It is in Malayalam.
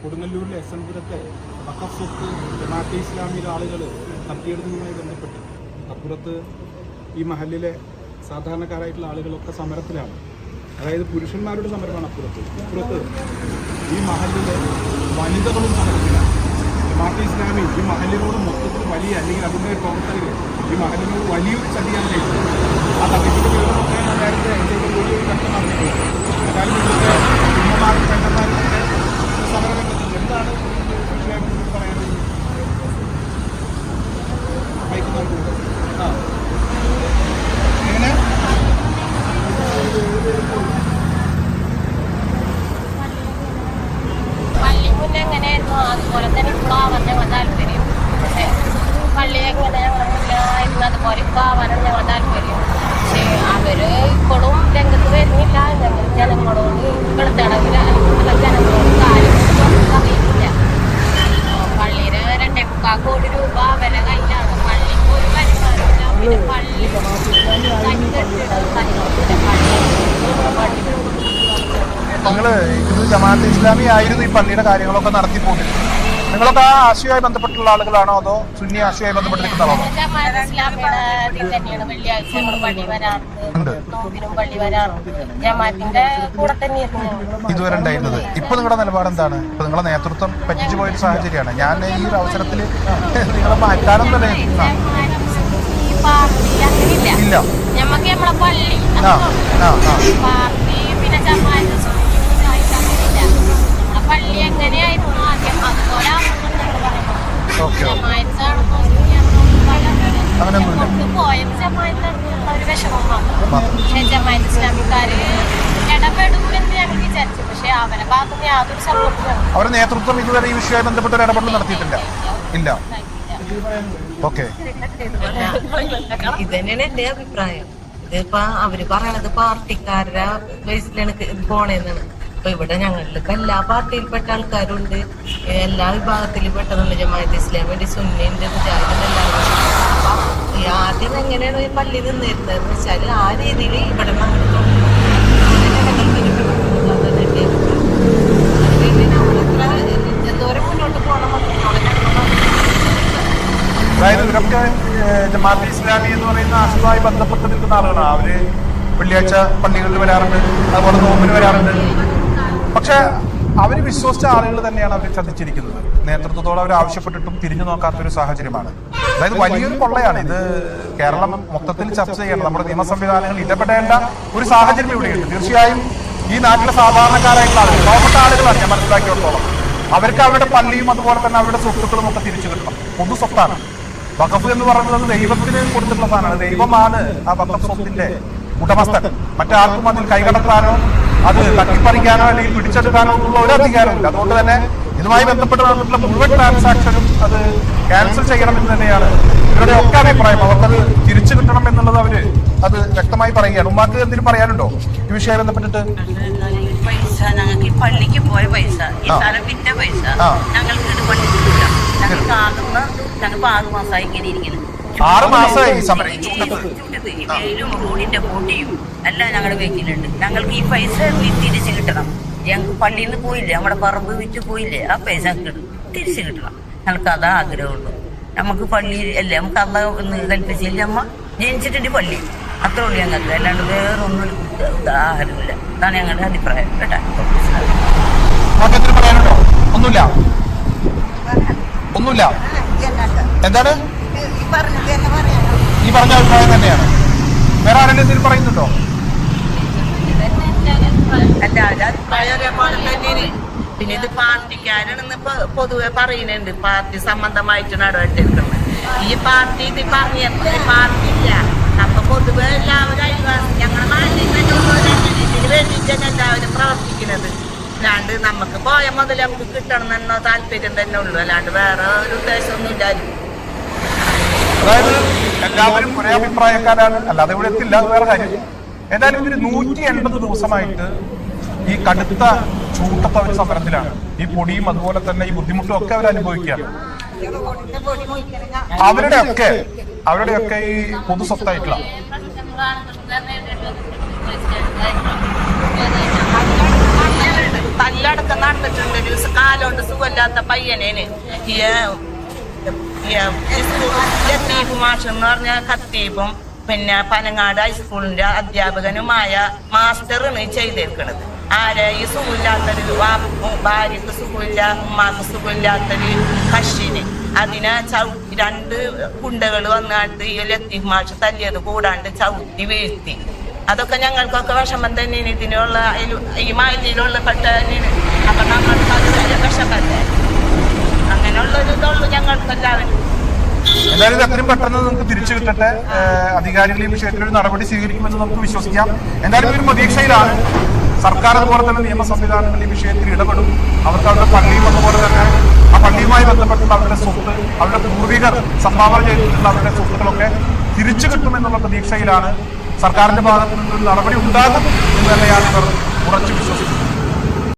കൊടുങ്ങല്ലൂരിലെ എസ് എൻ പുരത്തെ വഖഫ് സ്വത്ത് ജമാഅത്തെ ഇസ്ലാമിയിലെ ആളുകൾ തട്ടിയെടുക്കുന്നതുമായി ബന്ധപ്പെട്ട് അപ്പുറത്ത് ഈ മഹലിലെ സാധാരണക്കാരായിട്ടുള്ള ആളുകളൊക്കെ സമരത്തിലാണ്. അതായത് പുരുഷന്മാരുടെ സമരമാണ് ഇപ്പുറത്ത് ഈ മഹലിലെ വനിതകളും സമരത്തിലാണ്. ജമാഅത്തെ ഇസ്ലാമി ഈ മഹലിനോട് മൊത്തത്തിൽ വലിയ അല്ലെങ്കിൽ അതിൻ്റെ പ്രവർത്തകർ ഈ മഹലിനോട് വലിയൊരു ചതിയാണ് ചെയ്തത്. ആ തട്ടിപ്പിന്റെ വിവരമൊക്കെ നേരത്തെ വലിയൊരു വ്യക്തമാക്കിയിട്ടുണ്ട്. ഏതായാലും ഇവിടുത്തെ കുടുംബമാരും പെണ്ണന്മാരും ഒക്കെ സമരരംഗത്തുണ്ട്. എന്താണ് വിഷയം പറയാനുള്ളത്? അയക്കുന്നുണ്ട് എങ്ങനെ പള്ളി മുന്നേ എങ്ങനെയായിരുന്നു അതുപോലെ തന്നെ ഇപ്പോൾ ആവാൻ ഞങ്ങൾ താല്പര്യം. പക്ഷേ പള്ളി എങ്ങനെ ഞങ്ങളുടെ മുന്നായിരുന്നു അതുപോലെ ഇപ്പോൾ ആവാനാണ് ഞങ്ങൾ താല്പര്യം. പക്ഷേ അവര് ഇപ്പോഴും രംഗത്ത് വരുന്നില്ല. ജനങ്ങളോട് വെളുത്തടവില്ല ജനങ്ങളോട് കാര്യങ്ങളൊന്നും അറിയില്ല. പള്ളിയുടെ 2.25 കോടി രൂപ അവരുടെ കയ്യിലാണ്. പള്ളിക്ക് ഒരു വരുമാനമില്ല. പിന്നെ പള്ളി നിങ്ങള് ഇത് ജമാഅത്തെ ഇസ്ലാമി ആയിരുന്നു ഈ പള്ളിയുടെ കാര്യങ്ങളൊക്കെ നടത്തി പോകുന്നത്. നിങ്ങളൊക്കെ ആ ആശയവുമായി ബന്ധപ്പെട്ടുള്ള ആളുകളാണോ അതോ സുന്നി ആശയവുമായി ബന്ധപ്പെട്ടിരിക്കുന്ന ആളാണോ? ഇതുവരെ ഉണ്ടായിരുന്നത്. ഇപ്പൊ നിങ്ങളുടെ നിലപാട് എന്താണ്? ഇപ്പൊ നിങ്ങളുടെ നേതൃത്വം പറ്റിച്ചു പോയൊരു സാഹചര്യമാണ്. ഞാൻ ഈ ഒരു അവസരത്തിൽ നിങ്ങളെ മാറ്റാനൊന്നും ഇല്ല. പള്ളി എങ്ങനെയായിരുന്നു ആദ്യം അതുപോലെ പോയത് ജമാഅത്ത് ഒരു വിഷമം മാത്രം. പക്ഷെ ജമാഅത്ത് ഇസ്ലാമിക്കാര് ഇടപെടുമെന്ന് ഞങ്ങൾ വിചാരിച്ചു. പക്ഷെ അവരെ ഭാഗത്ത് യാതൊരു സപ്പോർട്ടും അവരുടെ നേതൃത്വം ഇതുവരെ ഈ വിഷയവുമായി ബന്ധപ്പെട്ട ഒരു ഇടപെടൽ നടത്തിയിട്ടില്ല. ഇല്ല. ഓക്കെ, ഇതന്നെയാണ് എന്റെ അഭിപ്രായം. ഇതിപ്പോ അവര് പറയണത് പാർട്ടിക്കാരുടെ ബേസിലാണ് പോണേന്നാണ്. അപ്പൊ ഇവിടെ ഞങ്ങളിലിപ്പോ എല്ലാ പാർട്ടിയിൽപ്പെട്ട ആൾക്കാരുണ്ട്, എല്ലാ വിഭാഗത്തിലും പെട്ടതുണ്ട്. ജമാഅത്തെ ഇസ്ലാമിന്റെ സുന്നിന്റെ മുജാഹിദിന്റെ എല്ലാവരും. അപ്പൊ ആദ്യം എങ്ങനെയാണ് ഈ പള്ളി നിന്നിരുന്നതെന്ന് വെച്ചാല് ആ രീതിയിൽ ഇവിടെ എന്തോരം മുന്നോട്ട് പോകണം. അതായത് ഇവരൊക്കെ ജമാഅത്തെ ഇസ്ലാമി എന്ന് പറയുന്ന ആശയവുമായി ബന്ധപ്പെട്ട് നിൽക്കുന്ന ആളുകളാണ്. അവര് വെള്ളിയാഴ്ച പള്ളികളിൽ വരാറുണ്ട്, അതുപോലെ നോമ്പിന് വരാറുണ്ട്. പക്ഷെ അവർ വിശ്വസിച്ച ആളുകൾ തന്നെയാണ് അവർ ചതിച്ചിരിക്കുന്നത്. നേതൃത്വത്തോട് അവർ ആവശ്യപ്പെട്ടിട്ടും തിരിഞ്ഞു നോക്കാത്തൊരു സാഹചര്യമാണ്. അതായത് വലിയൊരു കൊള്ളയാണ് ഇത്. കേരളം മൊത്തത്തിൽ ചർച്ച ചെയ്യണം. നമ്മുടെ നിയമ സംവിധാനങ്ങൾ ഇടപെടേണ്ട ഒരു സാഹചര്യം ഇവിടെയുണ്ട്. തീർച്ചയായും ഈ നാട്ടിലെ സാധാരണക്കാരായിട്ടുള്ള ആളുകൾ, പാവപ്പെട്ട ആളുകളാണ് ഞാൻ മനസ്സിലാക്കിയിടത്തോളം. അവർക്ക് അവരുടെ പള്ളിയും അതുപോലെ തന്നെ അവരുടെ സ്വത്തുക്കളും ഒക്കെ തിരിച്ചു കിട്ടണം. പൊതു സ്വത്താണ്. വഖഫ് എന്ന് പറയുന്നത് ദൈവത്തിന് കൊടുത്തിട്ടുള്ള സാധനമാണ്. ദൈവമാണ് ആ വഖഫ് സ്വത്തിന്റെ ഉടമസ്ഥൻ. മറ്റാർക്കും അതിൽ കൈകടത്താനോ അത് തട്ടിപ്പറിക്കാനോ അല്ലെങ്കിൽ പിടിച്ചെടുക്കാനോ ഉള്ള ഒരു അധികാരമില്ല. അതുകൊണ്ട് തന്നെ ഇതുമായി ബന്ധപ്പെട്ട് നടന്നിട്ടുള്ള മുഴുവൻ ട്രാൻസാക്ഷനും അത് ക്യാൻസൽ ചെയ്യണമെന്ന് തന്നെയാണ് ഇവരുടെ ഒക്കെ അഭിപ്രായം. അവർക്കത് തിരിച്ചു കിട്ടണം എന്നുള്ളത് അവര് അത് വ്യക്തമായി പറയുകയാണ്. ഉമ്മാക്ക് എന്തെങ്കിലും പറയാനുണ്ടോ ഈ വിഷയവുമായി ബന്ധപ്പെട്ടിട്ട്? പൈസ ഞങ്ങൾക്ക് ഈ പള്ളിക്ക് പോയ പൈസ, ഈ സ്ഥലം വിറ്റ പൈസ ഞങ്ങൾക്ക് ഇത് പള്ളിക്കില്ല. ഞങ്ങൾക്ക് ആകുന്ന ഞങ്ങൾക്ക് 6 മാസമായി ഇങ്ങനെ ഇരിക്കുന്നു. 6 മാസമായി വെയിലും റോഡിന്റെ പൊടിയും എല്ലാം ഞങ്ങളുടെ വീട്ടിലുണ്ട്. ഞങ്ങൾക്ക് ഈ പൈസ തിരിച്ചു കിട്ടണം. ഞങ്ങൾക്ക് പള്ളിയിൽ നിന്ന് പോയില്ലേ, നമ്മുടെ പറമ്പ് വിറ്റ് പോയില്ലേ, ആ പൈസ തിരിച്ചു കിട്ടണം. ഞങ്ങൾക്ക് അതാ ആഗ്രഹമുള്ളൂ. നമുക്ക് പള്ളി അല്ലേ, നമുക്ക് അതാ ഒന്ന് കൽപ്പിച്ചില്ല. അമ്മ ജനിച്ചിട്ടുണ്ട് പള്ളി, അത്ര ഉള്ളൂ ഞങ്ങൾക്ക്. അല്ലാണ്ട് വേറൊന്നും ഉദാഹരണമില്ല. അതാണ് ഞങ്ങളുടെ അഭിപ്രായം കേട്ടോ. പറയാനുണ്ടോ? ഒന്നുമില്ല. എന്താണ് ഈ പറഞ്ഞ അഭിപ്രായം തന്നെയാണ്. വേറെ ആരെങ്കിലും എന്തെങ്കിലും പറയുന്നുണ്ടോ? പിന്നെ ഇത് പാർട്ടിക്കാരാണെന്ന് പൊതുവെ പറയുന്നുണ്ട്. പാർട്ടി സംബന്ധമായിട്ട് നടപടിയെടുക്കുന്നത് ഈ പാർട്ടി ഇത് പറഞ്ഞ പാർട്ടി ഇല്ല. അപ്പൊ പൊതുവെ എല്ലാവരും അയൽവാസി ഞങ്ങളുടെ നാട്ടിൽ ഇതിന് വേണ്ടിയിട്ടാണ് എല്ലാവരും പ്രവർത്തിക്കുന്നത്. അല്ലാണ്ട് നമുക്ക് പോയ മുതൽ നമുക്ക് കിട്ടണം എന്നോ താല്പര്യം തന്നെ ഉള്ളൂ. അല്ലാണ്ട് വേറെ ഒരു ഉദ്ദേശമൊന്നും ഇല്ലായിരുന്നു. അതായത് എല്ലാവരും ഒരേ അഭിപ്രായക്കാരാണ്, അല്ലാതെ ഇവിടെ എത്തില്ല. അത് വേറെ കാര്യം. എന്തായാലും ഇവര് 180 ദിവസമായിട്ട് ഈ കടുത്ത ചൂട്ടത്തെ ഒരു സമരത്തിലാണ്. ഈ പൊടിയും അതുപോലെ തന്നെ ഈ ബുദ്ധിമുട്ടും ഒക്കെ അവർ അനുഭവിക്കുകയാണ്. അവരുടെയൊക്കെ ഈ പൊതു സ്വത്തായിട്ടുള്ള തല്ലടക്കം നടന്നിട്ടുണ്ട്. കാലുകൊണ്ട് സുഖമില്ലാത്ത പയ്യനേന് ലത്തീഫ് മാഷ് എന്ന് പറഞ്ഞ ഖത്തീബും പിന്നെ പനങ്ങാട് ഹൈസ്കൂളിന്റെ അധ്യാപകനുമായ മാസ്റ്ററാണ് ചെയ്തേക്കണത്. ആരെ ഈ സുഖമില്ലാത്തൊരു ഭാര്യക്ക് സുഖമില്ല, ഉമ്മാക്ക് സുഖമില്ലാത്തൊരു കഷിന് അതിനെ രണ്ട് ഗുണ്ടകൾ വന്നിട്ട് ഈ ലത്തീഫ് മാഷ് തല്ലിയത് കൂടാണ്ട് ചവിട്ടി വീഴ്ത്തി. അതൊക്കെ ഞങ്ങൾക്കൊക്കെ വിഷമം തന്നെയാണ്. ഇതിനുള്ള ഈ മഹലിലുള്ള പെട്ട തന്നെയാണ്. അപ്പൊ നമ്മൾക്ക് അത് വലിയ വിഷമല്ലേ. അങ്ങനെയുള്ളൊരു ഇതുള്ളൂ ഞങ്ങൾക്ക് എല്ലാവരും. എന്തായാലും എത്രയും പെട്ടെന്ന് നമുക്ക് തിരിച്ചു കിട്ടട്ടെ. അധികാരികൾ ഈ വിഷയത്തിൽ ഒരു നടപടി സ്വീകരിക്കുമെന്ന് നമുക്ക് വിശ്വസിക്കാം. എന്തായാലും ഒരു പ്രതീക്ഷയിലാണ്. സർക്കാർ അതുപോലെ തന്നെ നിയമ സംവിധാനങ്ങൾ ഈ വിഷയത്തിൽ ഇടപെടും. അവർക്ക് അവരുടെ പള്ളിയും അതുപോലെ തന്നെ ആ പള്ളിയുമായി ബന്ധപ്പെട്ടുള്ള അവരുടെ സ്വത്ത്, അവരുടെ പൂർവികർ സംഭാവന ചെയ്തിട്ടുള്ള അവരുടെ സ്വത്തുക്കളൊക്കെ തിരിച്ചു കിട്ടുമെന്നുള്ള പ്രതീക്ഷയിലാണ്. സർക്കാരിന്റെ ഭാഗത്തു നിന്നൊരു നടപടി ഉണ്ടാകും എന്ന് തന്നെയാണ് ഇവർ ഉറച്ചു വിശ്വസിക്കുന്നത്.